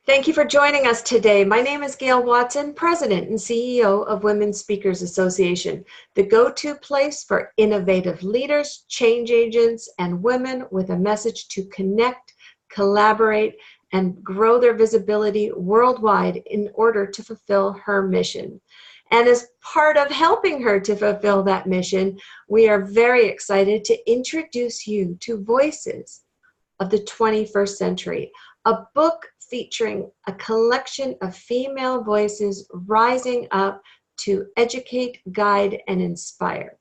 Thank you for joining us today. My name is Gail Watson, President and CEO of Women Speakers Association, the go-to place for innovative leaders, change agents, and women with a message to connect, collaborate, and grow their visibility worldwide in order to fulfill her mission. And as part of helping her to fulfill that mission, we are very excited to introduce you to Voices of the 21st Century, a book featuring a collection of female voices rising up to educate, guide, and inspire.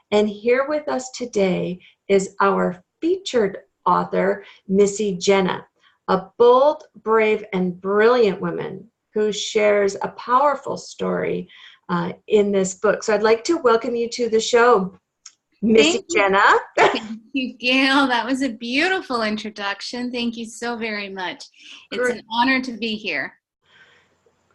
And here with us today is our featured author, MissyJenna, a bold, brave, and brilliant woman who shares a powerful story in this book. So I'd like to welcome you to the show, MissyJenna. Thank you, Gail. That was a beautiful introduction. Thank you so very much. It's an honor to be here.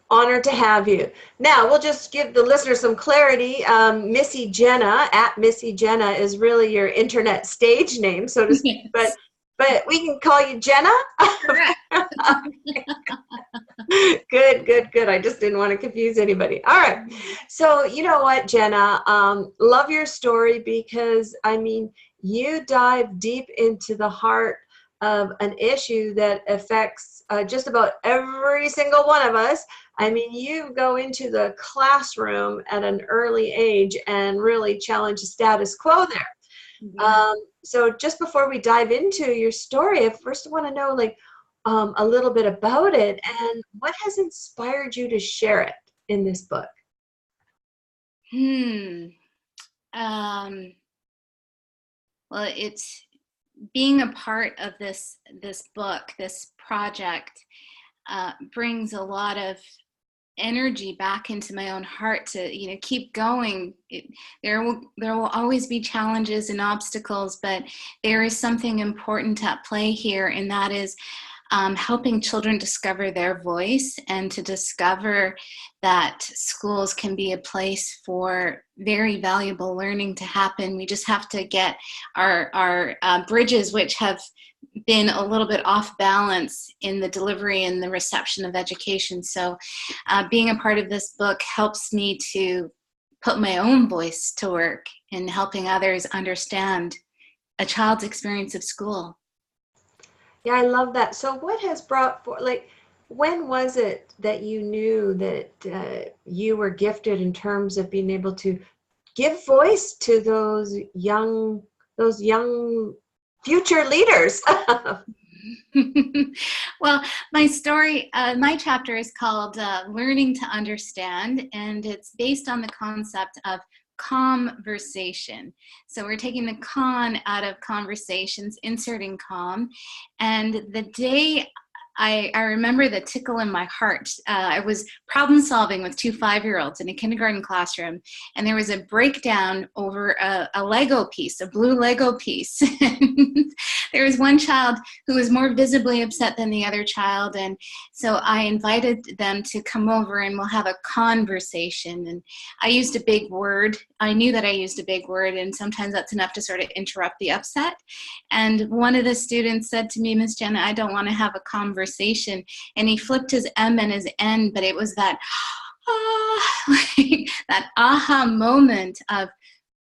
Honored to have you. Now, we'll just give the listeners some clarity. MissyJenna, at MissyJenna, is really your internet stage name, so to speak, Yes. but we can call you Jenna? Correct. Good. I just didn't want to confuse anybody. All right. So, you know what, Jenna? Love your story because, I mean, you dive deep into the heart of an issue that affects just about every single one of us. I mean, you go into the classroom at an early age and really challenge the status quo there. Yeah. So just before we dive into your story, I first want to know a little bit about it and what has inspired you to share it in this book. Well, it's being a part of this book, this project, brings a lot of energy back into my own heart to keep going. There will always be challenges and obstacles, but there is something important at play here, and that is helping children discover their voice and to discover that schools can be a place for very valuable learning to happen. We just have to get our bridges, which have been a little bit off balance in the delivery and the reception of education. So being a part of this book helps me to put my own voice to work in helping others understand a child's experience of school. Yeah, I love that. So what has brought for when was it that you knew that you were gifted in terms of being able to give voice to those young future leaders? Well, my story, my chapter is called Learning to Understand, and it's based on the concept of conversation. So we're taking the con out of conversations, inserting com. And the day I remember the tickle in my heart. I was problem solving with two 5-year-olds in a kindergarten classroom, and there was a breakdown over a Lego piece, a blue Lego piece. There was one child who was more visibly upset than the other child, and so I invited them to come over and we'll have a conversation. And I used a big word. I knew that I used a big word, and sometimes that's enough to sort of interrupt the upset. And one of the students said to me, "Miss Jenna, I don't want to have a conversation." And he flipped his M and his N, but it was that that aha moment of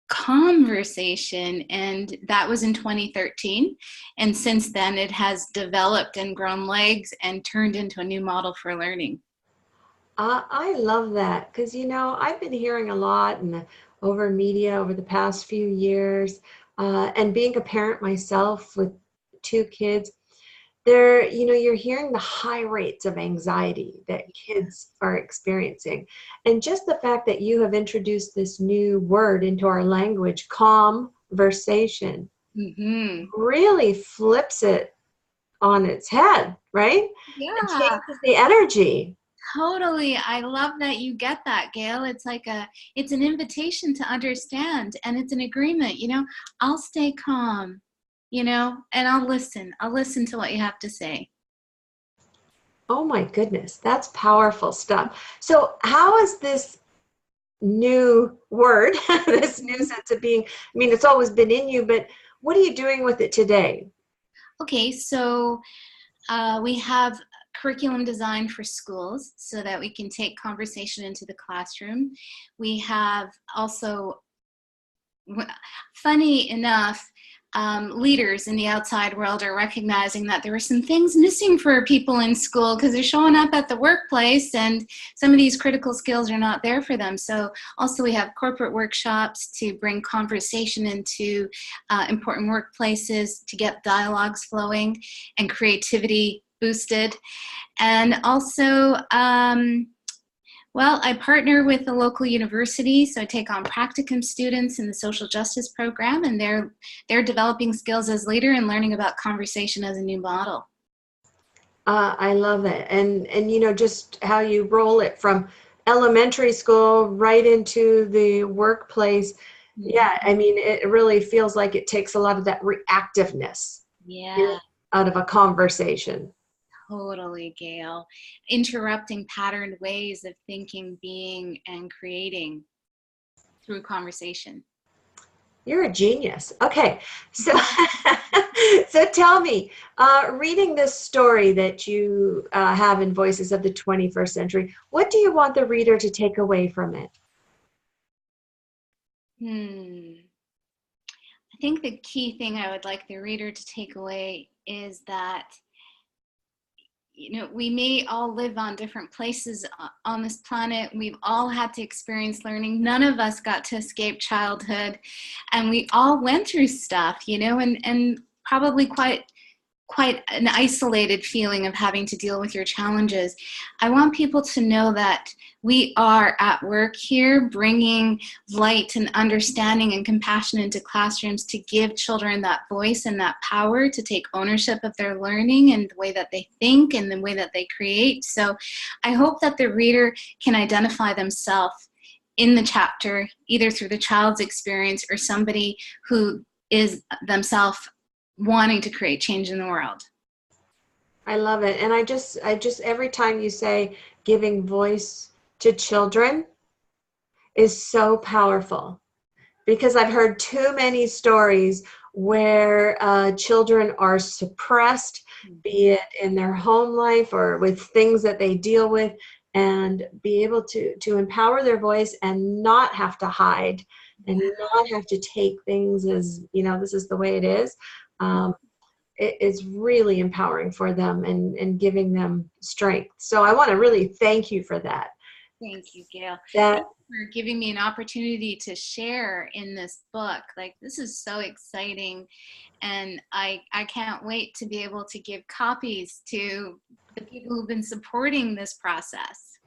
conversation. And that was in 2013. And since then it has developed and grown legs and turned into a new model for learning. I love that because, I've been hearing a lot over media over the past few years, and being a parent myself with 2 kids, you're hearing the high rates of anxiety that kids are experiencing. And just the fact that you have introduced this new word into our language, conversation, really flips it on its head, right? Yeah. It changes the energy. Totally. I love that you get that, Gail. It's it's an invitation to understand, and it's an agreement. I'll stay calm, and I'll listen. I'll listen to what you have to say. Oh my goodness, that's powerful stuff. So how is this new word, this new sense of being, I mean, it's always been in you, but what are you doing with it today? Okay, so we have curriculum design for schools so that we can take conversation into the classroom. We have also, funny enough, leaders in the outside world are recognizing that there are some things missing for people in school because they're showing up at the workplace and some of these critical skills are not there for them. So also we have corporate workshops to bring conversation into important workplaces to get dialogues flowing and creativity boosted. And also, well, I partner with the local university, so I take on practicum students in the social justice program, and they're developing skills as leader and learning about conversation as a new model. I love it. And you know, just how you roll it from elementary school right into the workplace. Yeah, I mean, it really feels like it takes a lot of that reactiveness out of a conversation. Totally, Gail. Interrupting patterned ways of thinking, being, and creating through conversation. You're a genius. Okay, so so tell me, reading this story that you have in Voices of the 21st Century, what do you want the reader to take away from it? I think the key thing I would like the reader to take away is that, you know, we may all live on different places on this planet. We've all had to experience learning. None of us got to escape childhood, and we all went through stuff, you know, and probably quite an isolated feeling of having to deal with your challenges. I want people to know that we are at work here bringing light and understanding and compassion into classrooms to give children that voice and that power to take ownership of their learning and the way that they think and the way that they create. So I hope that the reader can identify themselves in the chapter, either through the child's experience or somebody who is themselves wanting to create change in the world. I love it. And I just every time you say giving voice to children is so powerful, because I've heard too many stories where children are suppressed, be it in their home life or with things that they deal with, and be able to empower their voice and not have to hide and not have to take things as, you know, this is the way it is. It's really empowering for them and giving them strength. So I want to really thank you for that. Thank you, Gail. That, Thank you for giving me an opportunity to share in this book. Like, this is so exciting, and I can't wait to be able to give copies to the people who've been supporting this process.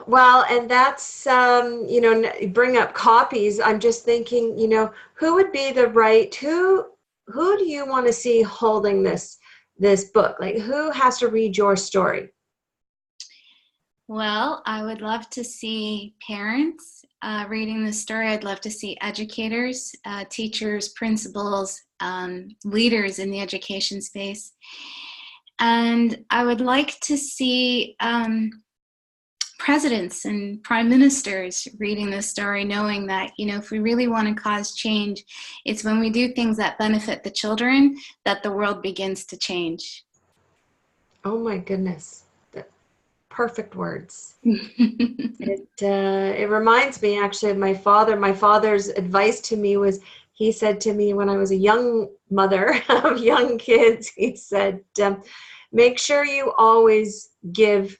well, and that's, you know, bring up copies. I'm just thinking, you know, who would be the right, who do you want to see holding this book? Like, who has to read your story? Well, I would love to see parents reading the story. I'd love to see educators, teachers, principals, leaders in the education space. And I would like to see presidents and prime ministers reading this story, knowing that, you know, if we really want to cause change, it's when we do things that benefit the children that the world begins to change. Oh my goodness. Perfect words. It reminds me actually of my father. My father's advice to me was, he said to me when I was a young mother of young kids, he said, make sure you always give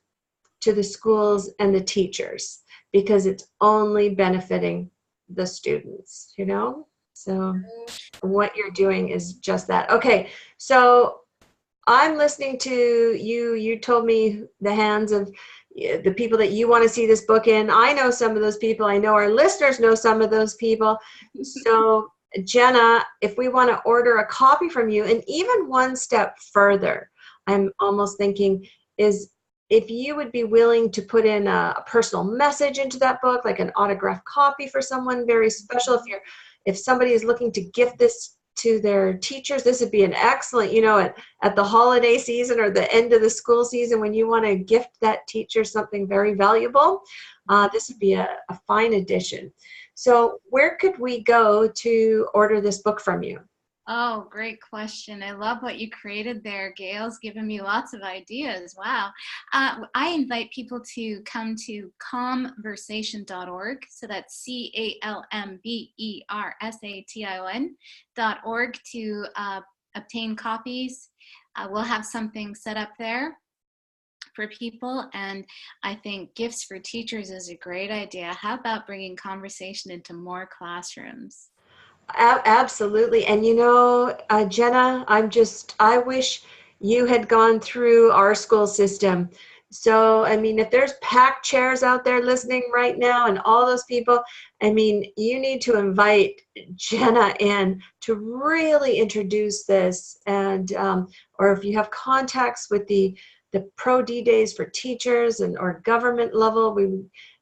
to the schools and the teachers, because it's only benefiting the students, you know? So what you're doing is just that. Okay, so I'm listening to you. You told me the hands of the people that you want to see this book in. I know some of those people. I know our listeners know some of those people. So Jenna, if we want to order a copy from you, and even one step further, I'm almost thinking is if you would be willing to put in a personal message into that book, like an autographed copy for someone very special. If somebody is looking to gift this to their teachers, this would be an excellent, you know, at the holiday season or the end of the school season, when you want to gift that teacher something very valuable, this would be a fine addition. So where could we go to order this book from you? Oh, great question. I love what you created there. Gail's given me lots of ideas. Wow. I invite people to come to calmversation.org. So that's CALMBERSATION.org to obtain copies. We'll have something set up there for people. And I think Gifts for Teachers is a great idea. How about bringing conversation into more classrooms? Absolutely. And Jenna, I wish you had gone through our school system. So, I mean, if there's packed chairs out there listening right now and all those people, I mean, you need to invite Jenna in to really introduce this. And, or if you have contacts with the Pro D Days for teachers and or government level,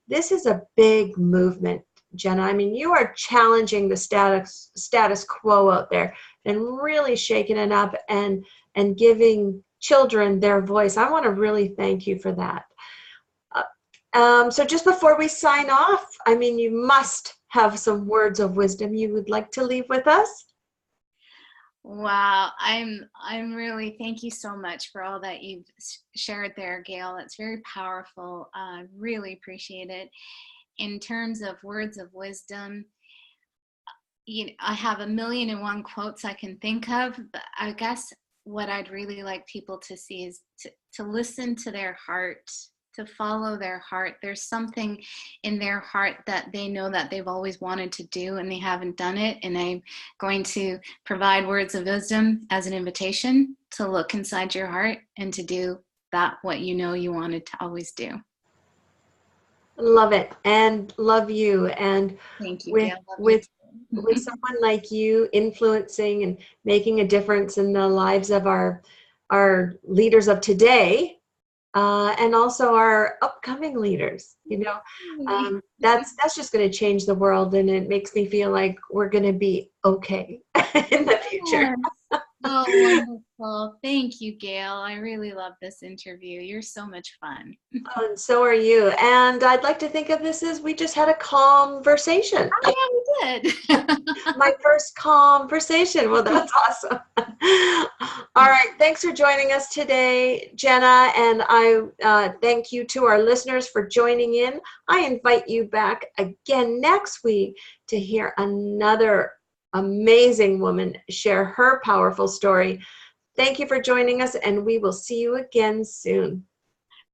this is a big movement. Jenna, I mean, you are challenging the status quo out there and really shaking it up and giving children their voice. I want to really thank you for that. So just before we sign off, I mean, you must have some words of wisdom you would like to leave with us. Wow, I'm really, thank you so much for all that you've shared there, Gail. It's very powerful. I really appreciate it. In terms of words of wisdom, I have 1,000,001 quotes I can think of, but I guess what I'd really like people to see is to listen to their heart, to follow their heart. There's something in their heart that they know that they've always wanted to do and they haven't done it. And I'm going to provide words of wisdom as an invitation to look inside your heart and to do that what you know you wanted to always do. Love it and love you. And Thank you, with Gail. Love you with too. with someone like you influencing and making a difference in the lives of our leaders of today, and also our upcoming leaders, that's just going to change the world, and it makes me feel like we're going to be okay in the future. Yes. Oh, wonderful. Thank you, Gail. I really love this interview. You're so much fun. Oh, and so are you. And I'd like to think of this as we just had a conversation. Oh, yeah, we did. My first conversation. Well, that's awesome. All right. Thanks for joining us today, Jenna. And I thank you to our listeners for joining in. I invite you back again next week to hear another amazing woman share her powerful story. Thank you for joining us, and we will see you again soon.